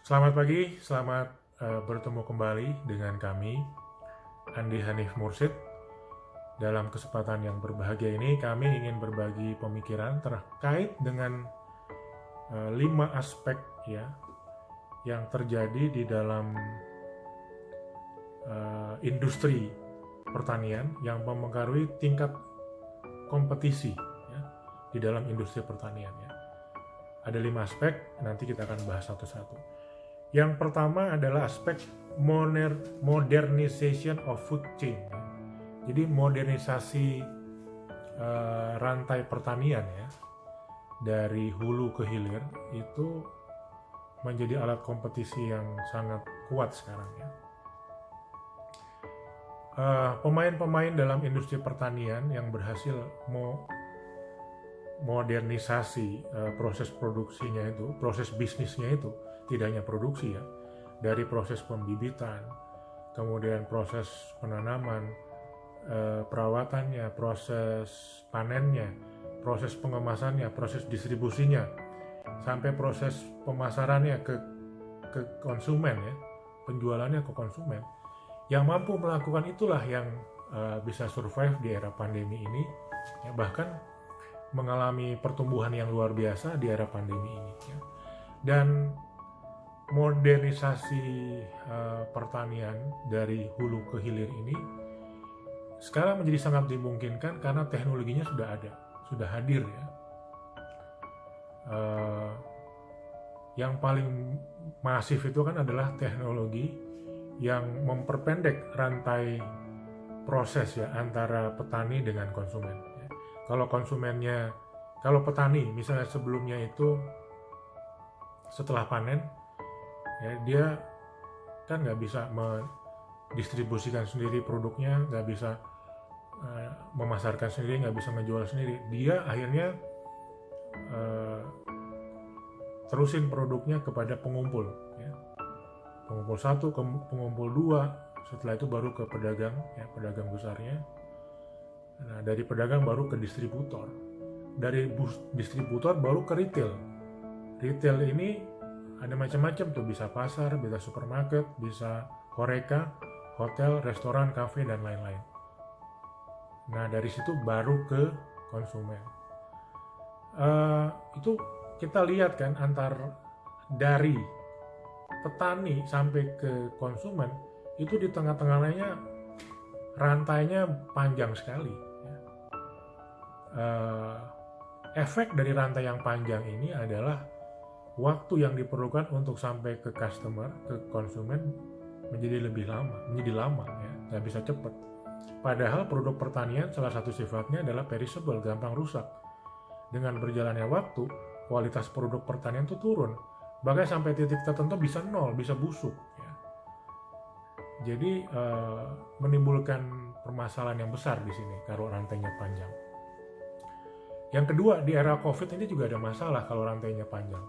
Selamat pagi, selamat bertemu kembali dengan kami, Andi Hanif Mursid. Dalam kesempatan yang berbahagia ini, kami ingin berbagi pemikiran terkait dengan 5 aspek ya yang terjadi di dalam industri pertanian yang mempengaruhi tingkat kompetisi ya, di dalam industri pertanian ya. Ada 5 aspek, nanti kita akan bahas satu-satu. Yang pertama adalah aspek modernization of food chain. Jadi modernisasi rantai pertanian ya, dari hulu ke hilir itu menjadi alat kompetisi yang sangat kuat sekarang ya. Pemain-pemain dalam industri pertanian yang berhasil modernisasi proses produksinya itu, proses bisnisnya itu, tidak hanya produksi ya, dari proses pembibitan, kemudian proses penanaman, perawatannya, proses panennya, proses pengemasannya, proses distribusinya, sampai proses pemasarannya ke konsumen ya, penjualannya ke konsumen. Yang mampu melakukan itulah yang bisa survive di era pandemi ini ya, bahkan mengalami pertumbuhan yang luar biasa di era pandemi ini ya. Dan modernisasi pertanian dari hulu ke hilir ini sekarang menjadi sangat dimungkinkan karena teknologinya sudah ada, sudah hadir ya. Yang paling masif itu kan adalah teknologi yang memperpendek rantai proses ya antara petani dengan konsumen ya. Kalau petani misalnya sebelumnya itu setelah panen ya, dia kan nggak bisa mendistribusikan sendiri produknya, nggak bisa memasarkan sendiri, nggak bisa menjual sendiri. Dia akhirnya terusin produknya kepada pengumpul ya. Pengumpul 1 ke pengumpul 2, setelah itu baru ke pedagang ya, pedagang besarnya. Nah, dari pedagang baru ke distributor, dari distributor baru ke retail. Retail ini ada macam-macam tuh, bisa pasar, bisa supermarket, bisa horeca, hotel, restoran, kafe, dan lain-lain. Nah, dari situ baru ke konsumen. Itu kita lihat kan, antar dari petani sampai ke konsumen itu di tengah-tengahnya rantainya panjang sekali. Efek dari rantai yang panjang ini adalah waktu yang diperlukan untuk sampai ke customer, ke konsumen menjadi lama ya, nggak bisa cepat. Padahal produk pertanian salah satu sifatnya adalah perishable, gampang rusak. Dengan berjalannya waktu, kualitas produk pertanian itu turun, bahkan sampai titik tertentu bisa nol, bisa busuk ya. Jadi menimbulkan permasalahan yang besar di sini kalau rantainya panjang. Yang kedua, di era COVID ini juga ada masalah kalau rantainya panjang.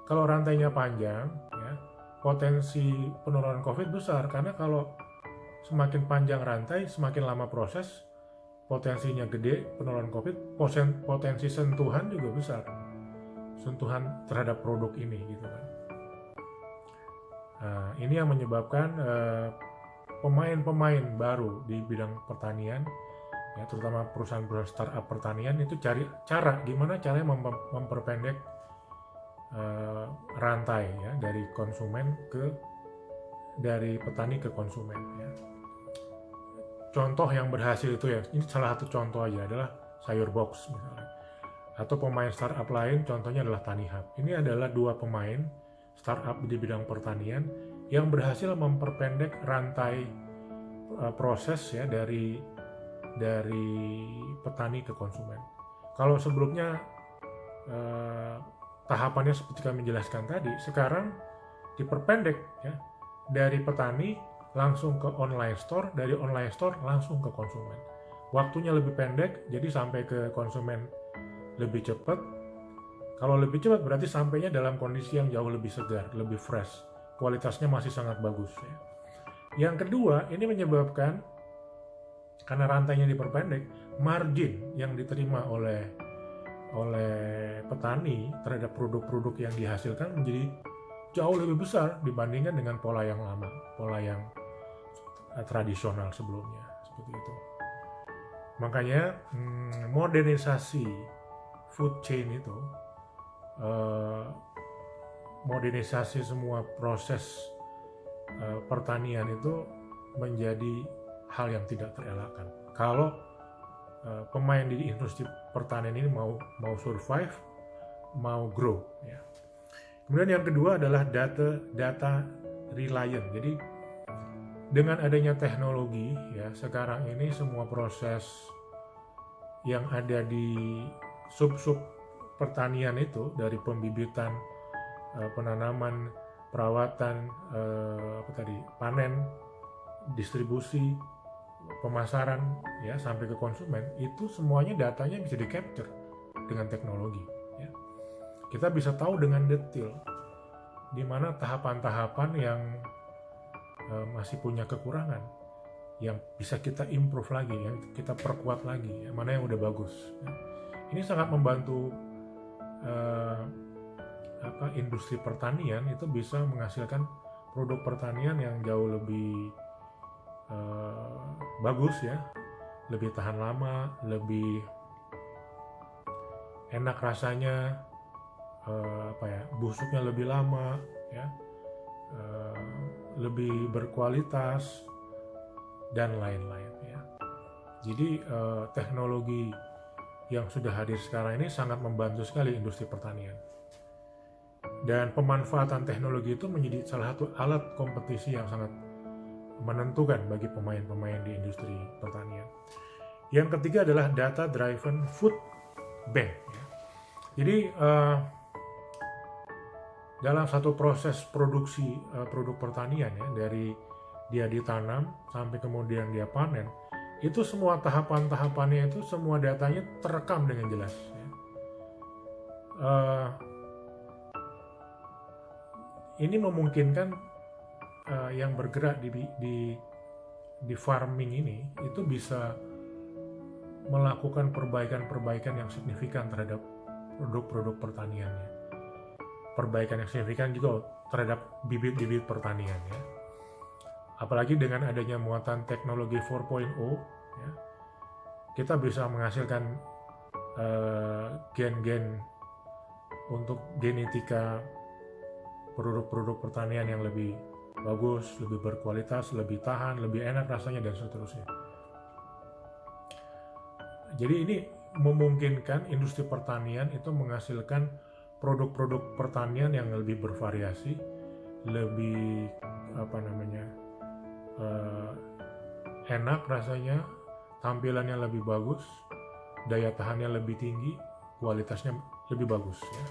Kalau rantainya panjang, ya, potensi penularan COVID besar, karena kalau semakin panjang rantai, semakin lama proses, potensinya gede penularan COVID, potensi sentuhan juga besar, sentuhan terhadap produk ini gitu kan. Nah, ini yang menyebabkan pemain-pemain baru di bidang pertanian ya, terutama perusahaan-perusahaan startup pertanian itu cari cara gimana caranya memperpendek rantai ya, dari petani ke konsumen ya. Contoh yang berhasil itu ya, ini salah satu contoh aja adalah Sayur Box misalnya, atau pemain startup lain contohnya adalah Tanihub. Ini adalah 2 pemain startup di bidang pertanian yang berhasil memperpendek rantai proses ya dari petani ke konsumen. Kalau sebelumnya tahapannya seperti kami jelaskan tadi, sekarang diperpendek ya, dari petani langsung ke online store, dari online store langsung ke konsumen. Waktunya lebih pendek, jadi sampai ke konsumen lebih cepat. Kalau lebih cepat berarti sampainya dalam kondisi yang jauh lebih segar, lebih fresh, kualitasnya masih sangat bagus ya. Yang kedua, ini menyebabkan karena rantainya diperpendek, margin yang diterima oleh petani terhadap produk-produk yang dihasilkan menjadi jauh lebih besar dibandingkan dengan pola yang lama, pola yang tradisional sebelumnya, seperti itu. Makanya modernisasi food chain itu, modernisasi semua proses pertanian itu menjadi hal yang tidak terelakkan. Kalau pemain di industri pertanian ini mau survive, mau grow, ya. Kemudian yang kedua adalah data reliant. Jadi dengan adanya teknologi, ya, sekarang ini semua proses yang ada di sub pertanian itu, dari pembibitan, penanaman, perawatan, panen, distribusi, pemasaran, ya, sampai ke konsumen, itu semuanya datanya bisa di-capture dengan teknologi, ya. Kita bisa tahu dengan detail di mana tahapan-tahapan yang masih punya kekurangan, yang bisa kita improve lagi, yang kita perkuat lagi, ya, mana yang udah bagus, ya. Ini sangat membantu industri pertanian itu bisa menghasilkan produk pertanian yang jauh lebih bagus, ya, lebih tahan lama, lebih enak rasanya, busuknya lebih lama, ya, lebih berkualitas dan lain-lain, ya. Jadi teknologi yang sudah hadir sekarang ini sangat membantu sekali industri pertanian. Dan pemanfaatan teknologi itu menjadi salah satu alat kompetisi yang sangat menentukan bagi pemain-pemain di industri pertanian. Yang ketiga adalah data driven food bank, ya. Jadi dalam satu proses produksi produk pertanian, ya, dari dia ditanam sampai kemudian dia panen, itu semua tahapan-tahapannya itu semua datanya terekam dengan jelas, ya. Ini memungkinkan yang bergerak di farming ini itu bisa melakukan perbaikan-perbaikan yang signifikan terhadap produk-produk pertaniannya. Perbaikan yang signifikan juga terhadap bibit-bibit pertanian, ya. Apalagi dengan adanya muatan teknologi 4.0, ya, kita bisa menghasilkan gen-gen untuk genetika produk-produk pertanian yang lebih bagus, lebih berkualitas, lebih tahan, lebih enak rasanya, dan seterusnya. Jadi ini memungkinkan industri pertanian itu menghasilkan produk-produk pertanian yang lebih bervariasi, lebih enak rasanya, tampilannya lebih bagus, daya tahannya lebih tinggi, kualitasnya lebih bagus, ya.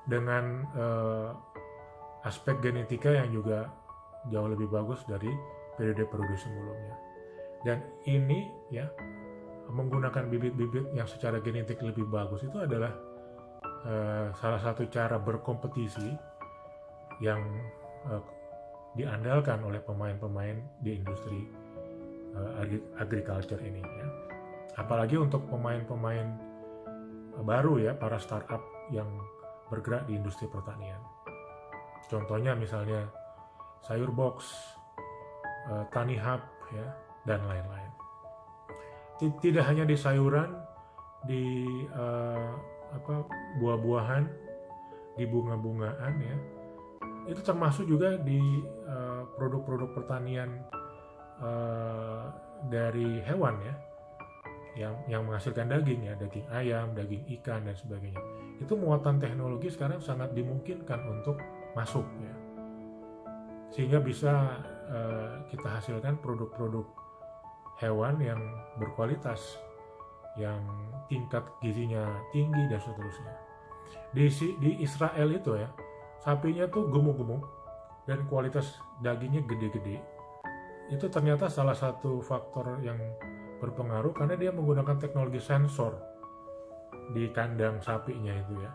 Dengan aspek genetika yang juga jauh lebih bagus dari periode-periode sebelumnya. Dan ini, ya, menggunakan bibit-bibit yang secara genetik lebih bagus itu adalah salah satu cara berkompetisi yang diandalkan oleh pemain-pemain di industri agriculture ini, ya. Apalagi untuk pemain-pemain baru, ya, para startup yang bergerak di industri pertanian. Contohnya misalnya Sayurbox, Tanihub, ya, dan lain-lain. Tidak hanya di sayuran, di buah-buahan, di bunga-bungaan, ya. Itu termasuk juga di produk-produk pertanian dari hewan, ya, yang menghasilkan daging, ya, daging ayam, daging ikan, dan sebagainya. Itu muatan teknologi sekarang sangat dimungkinkan untuk masuk, ya, sehingga bisa kita hasilkan produk-produk hewan yang berkualitas, yang tingkat gizinya tinggi, dan seterusnya. Di Israel itu, ya, sapinya tuh gemuk-gemuk dan kualitas dagingnya gede-gede. Itu ternyata salah satu faktor yang berpengaruh karena dia menggunakan teknologi sensor di kandang sapinya itu, ya.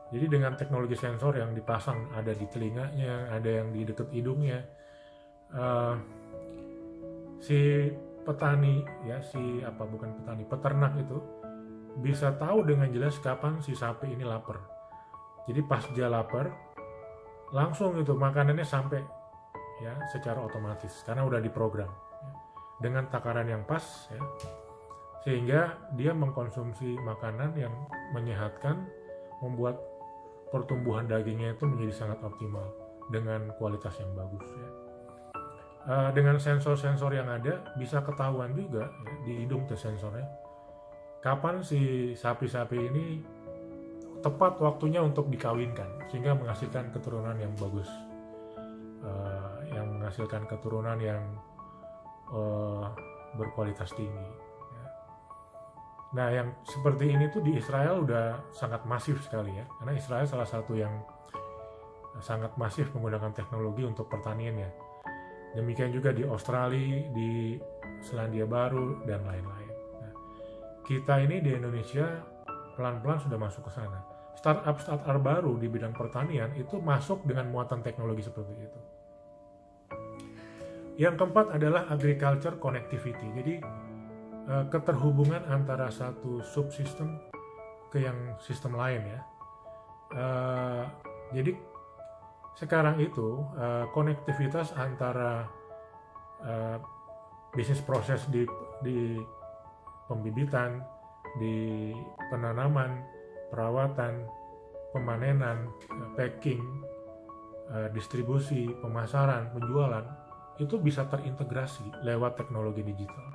Jadi dengan teknologi sensor yang dipasang, ada di telinganya, ada yang di dekat hidungnya, si petani, ya, peternak itu bisa tahu dengan jelas kapan si sapi ini lapar. Jadi pas dia lapar, langsung itu makanannya sampai ya secara otomatis karena udah diprogram ya, dengan takaran yang pas ya, sehingga dia mengkonsumsi makanan yang menyehatkan, membuat pertumbuhan dagingnya itu menjadi sangat optimal dengan kualitas yang bagus ya. Dengan sensor-sensor yang ada bisa ketahuan juga ya, di hidung tuh sensornya kapan si sapi-sapi ini tepat waktunya untuk dikawinkan sehingga menghasilkan keturunan yang bagus, yang menghasilkan keturunan yang berkualitas tinggi ya. Nah yang seperti ini tuh di Israel udah sangat masif sekali ya, karena Israel salah satu yang sangat masif menggunakan teknologi untuk pertaniannya. Demikian juga di Australia, di Selandia Baru, dan lain-lain. Nah, kita ini di Indonesia pelan-pelan sudah masuk ke sana. Startup baru di bidang pertanian itu masuk dengan muatan teknologi seperti itu. Yang keempat adalah agriculture connectivity. Jadi keterhubungan antara satu subsistem ke yang sistem lain ya. Jadi sekarang itu konektivitas antara bisnis proses di pembibitan, di penanaman, perawatan, pemanenan, packing, distribusi, pemasaran, penjualan itu bisa terintegrasi lewat teknologi digital.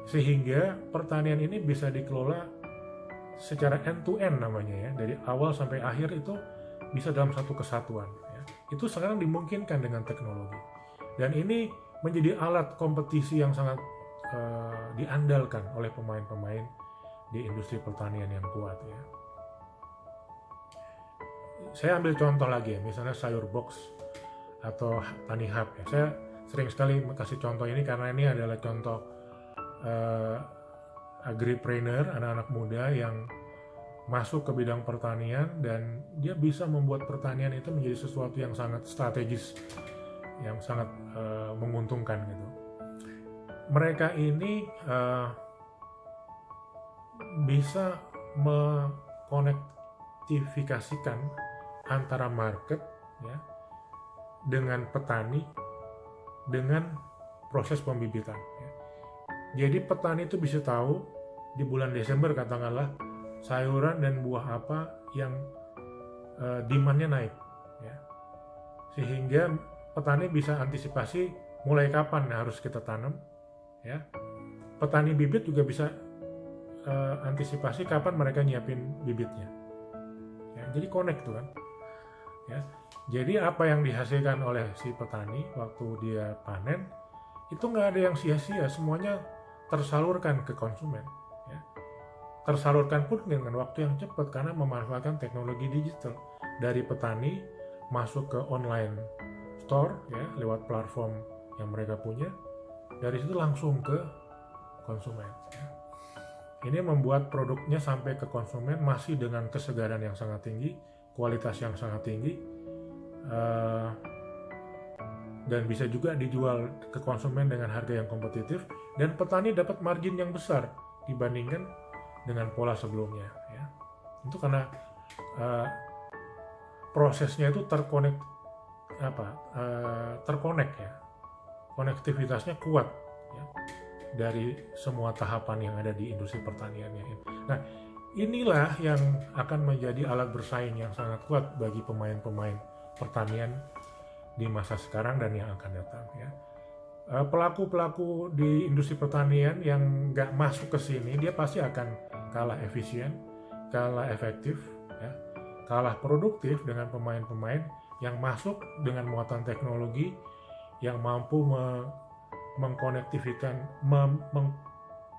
Sehingga pertanian ini bisa dikelola secara end-to-end namanya ya, dari awal sampai akhir itu bisa dalam satu kesatuan ya. Itu sekarang dimungkinkan dengan teknologi, dan ini menjadi alat kompetisi yang sangat diandalkan oleh pemain-pemain di industri pertanian yang kuat ya. Saya ambil contoh lagi ya, misalnya sayur box atau Tani Hub ya. Saya sering sekali kasih contoh ini karena ini adalah contoh agripreneur, anak-anak muda yang masuk ke bidang pertanian dan dia bisa membuat pertanian itu menjadi sesuatu yang sangat strategis, yang sangat menguntungkan gitu. Mereka ini bisa mengkonektifikasikan antara market ya dengan petani dengan proses pembibitan ya. Jadi petani itu bisa tahu di bulan Desember katakanlah sayuran dan buah apa yang demand-nya naik ya. Sehingga petani bisa antisipasi mulai kapan harus kita tanam ya. Petani bibit juga bisa antisipasi kapan mereka nyiapin bibitnya ya. Jadi connect tuh kan ya. Jadi apa yang dihasilkan oleh si petani waktu dia panen itu nggak ada yang sia-sia, semuanya tersalurkan ke konsumen ya. Tersalurkan pun dengan waktu yang cepat karena memanfaatkan teknologi digital, dari petani masuk ke online store ya lewat platform yang mereka punya, dari situ langsung ke konsumen ya. Ini membuat produknya sampai ke konsumen masih dengan kesegaran yang sangat tinggi, kualitas yang sangat tinggi, dan bisa juga dijual ke konsumen dengan harga yang kompetitif, dan petani dapat margin yang besar dibandingkan dengan pola sebelumnya ya. Itu karena prosesnya itu terkonek ya, konektivitasnya kuat ya, dari semua tahapan yang ada di industri pertaniannya. Nah inilah yang akan menjadi alat bersaing yang sangat kuat bagi pemain-pemain pertanian di masa sekarang dan yang akan datang ya. Pelaku-pelaku di industri pertanian yang nggak masuk ke sini, dia pasti akan kalah efisien, kalah efektif, ya, kalah produktif dengan pemain-pemain yang masuk dengan muatan teknologi yang mampu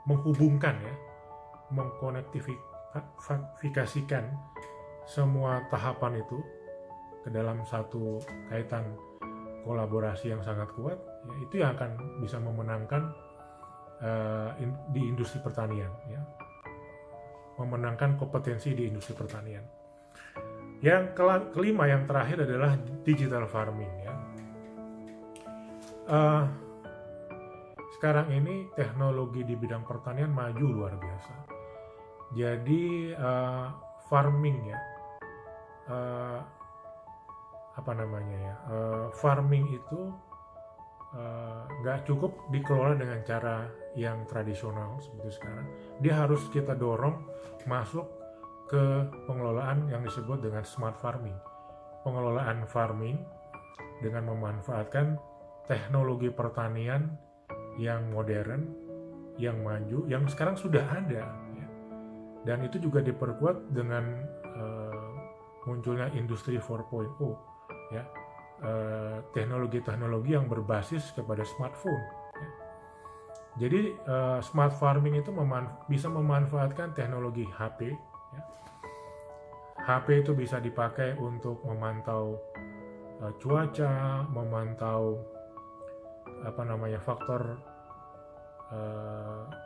menghubungkan ya, mengkonektifikasikan semua tahapan itu ke dalam satu kaitan kolaborasi yang sangat kuat ya, itu yang akan bisa memenangkan di industri pertanian ya, memenangkan kompetensi di industri pertanian. Yang kelima, yang terakhir adalah digital farming ya. Sekarang ini teknologi di bidang pertanian maju luar biasa. Jadi farming ya, eh, apa namanya ya, farming itu nggak cukup dikelola dengan cara yang tradisional seperti sekarang. Dia harus kita dorong masuk ke pengelolaan yang disebut dengan smart farming. Pengelolaan farming dengan memanfaatkan teknologi pertanian yang modern, yang maju, yang sekarang sudah ada, ya. Dan itu juga diperkuat dengan munculnya industri 4.0, ya, teknologi-teknologi yang berbasis kepada smartphone, ya. Jadi smart farming itu bisa memanfaatkan teknologi HP, ya. HP itu bisa dipakai untuk memantau cuaca, memantau faktor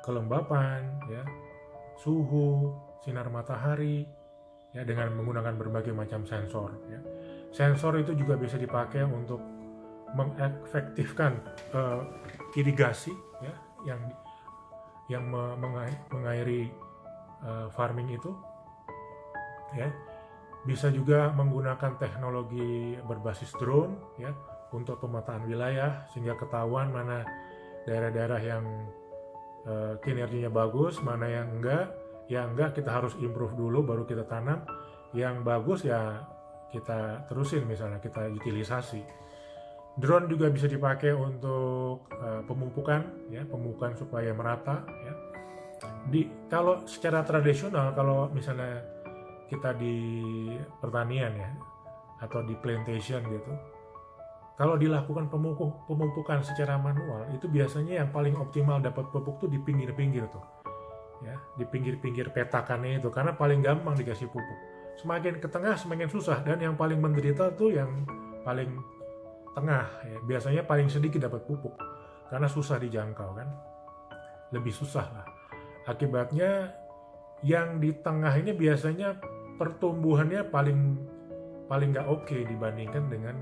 kelembapan, ya, suhu, sinar matahari, ya, dengan menggunakan berbagai macam sensor, ya. Sensor itu juga bisa dipakai untuk mengefektifkan irigasi, ya, yang mengairi farming itu, ya. Bisa juga menggunakan teknologi berbasis drone, ya, untuk pemetaan wilayah sehingga ketahuan mana daerah-daerah yang kinerjanya bagus, mana yang enggak. Yang enggak kita harus improve dulu baru kita tanam. Yang bagus ya kita terusin, misalnya kita utilisasi. Drone juga bisa dipakai untuk pemupukan, ya, pemupukan supaya merata, ya. Kalau secara tradisional, kalau misalnya kita di pertanian, ya, atau di plantation gitu, kalau dilakukan pemupukan secara manual, itu biasanya yang paling optimal dapat pupuk tuh di pinggir-pinggir tuh, ya, di pinggir-pinggir petakannya itu, karena paling gampang dikasih pupuk. Semakin ke tengah semakin susah, dan yang paling menderita tuh yang paling tengah, ya. Biasanya paling sedikit dapat pupuk karena susah dijangkau, kan, lebih susah lah. Akibatnya yang di tengah ini biasanya pertumbuhannya paling nggak oke dibandingkan dengan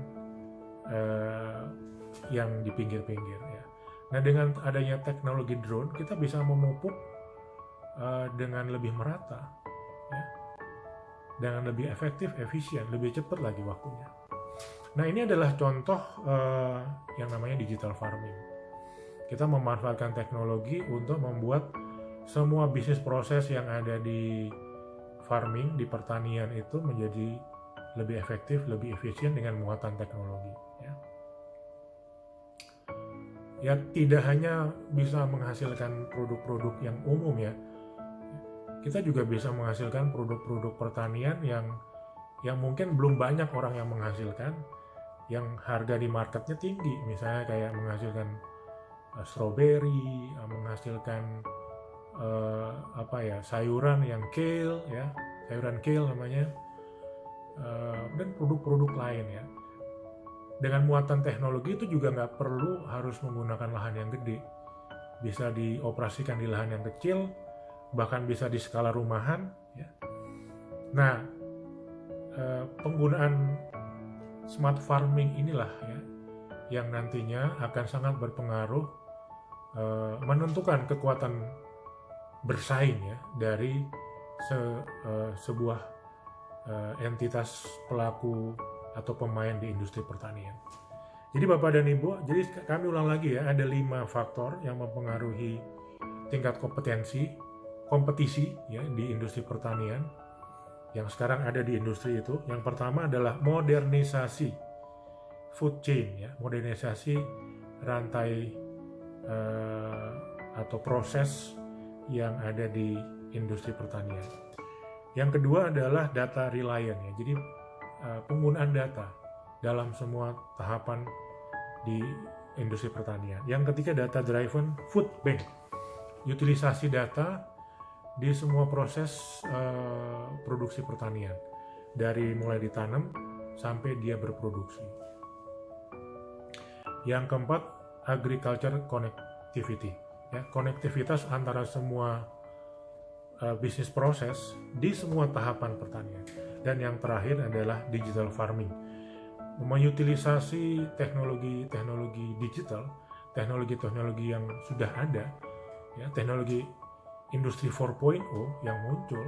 yang di pinggir-pinggir, ya. Nah, dengan adanya teknologi drone kita bisa memupuk dengan lebih merata, ya, dengan lebih efektif, efisien, lebih cepat lagi waktunya. Nah, ini adalah contoh yang namanya digital farming. Kita memanfaatkan teknologi untuk membuat semua bisnis proses yang ada di farming, di pertanian itu menjadi lebih efektif, lebih efisien dengan muatan teknologi, ya. Ya, tidak hanya bisa menghasilkan produk-produk yang umum, ya. Kita juga bisa menghasilkan produk-produk pertanian yang mungkin belum banyak orang yang menghasilkan, yang harga di marketnya tinggi, misalnya kayak menghasilkan strawberry, menghasilkan sayuran yang kale, ya, sayuran kale namanya, dan produk-produk lain, ya. Dengan muatan teknologi itu juga nggak perlu harus menggunakan lahan yang gede, bisa dioperasikan di lahan yang kecil, bahkan bisa di skala rumahan, ya. Nah, penggunaan smart farming inilah, ya, yang nantinya akan sangat berpengaruh menentukan kekuatan bersaing, ya, dari sebuah entitas pelaku atau pemain di industri pertanian. Jadi Bapak dan Ibu, jadi kami ulang lagi, ya, ada 5 faktor yang mempengaruhi tingkat kompetisi, ya, di industri pertanian yang sekarang ada di industri itu. Yang pertama adalah modernisasi food chain, ya, modernisasi rantai atau proses yang ada di industri pertanian. Yang kedua adalah data reliant, ya, jadi penggunaan data dalam semua tahapan di industri pertanian. Yang ketiga data driven food bank, utilisasi data di semua proses produksi pertanian, dari mulai ditanam sampai dia berproduksi. Yang keempat, agriculture connectivity, ya, konektivitas antara semua bisnis proses di semua tahapan pertanian. Dan yang terakhir adalah digital farming, mengutilisasi teknologi digital, teknologi yang sudah ada, ya, teknologi industri 4.0 yang muncul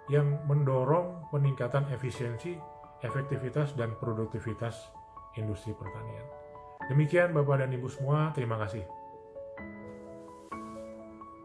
yang mendorong peningkatan efisiensi, efektivitas, dan produktivitas industri pertanian. Demikian Bapak dan Ibu semua, terima kasih.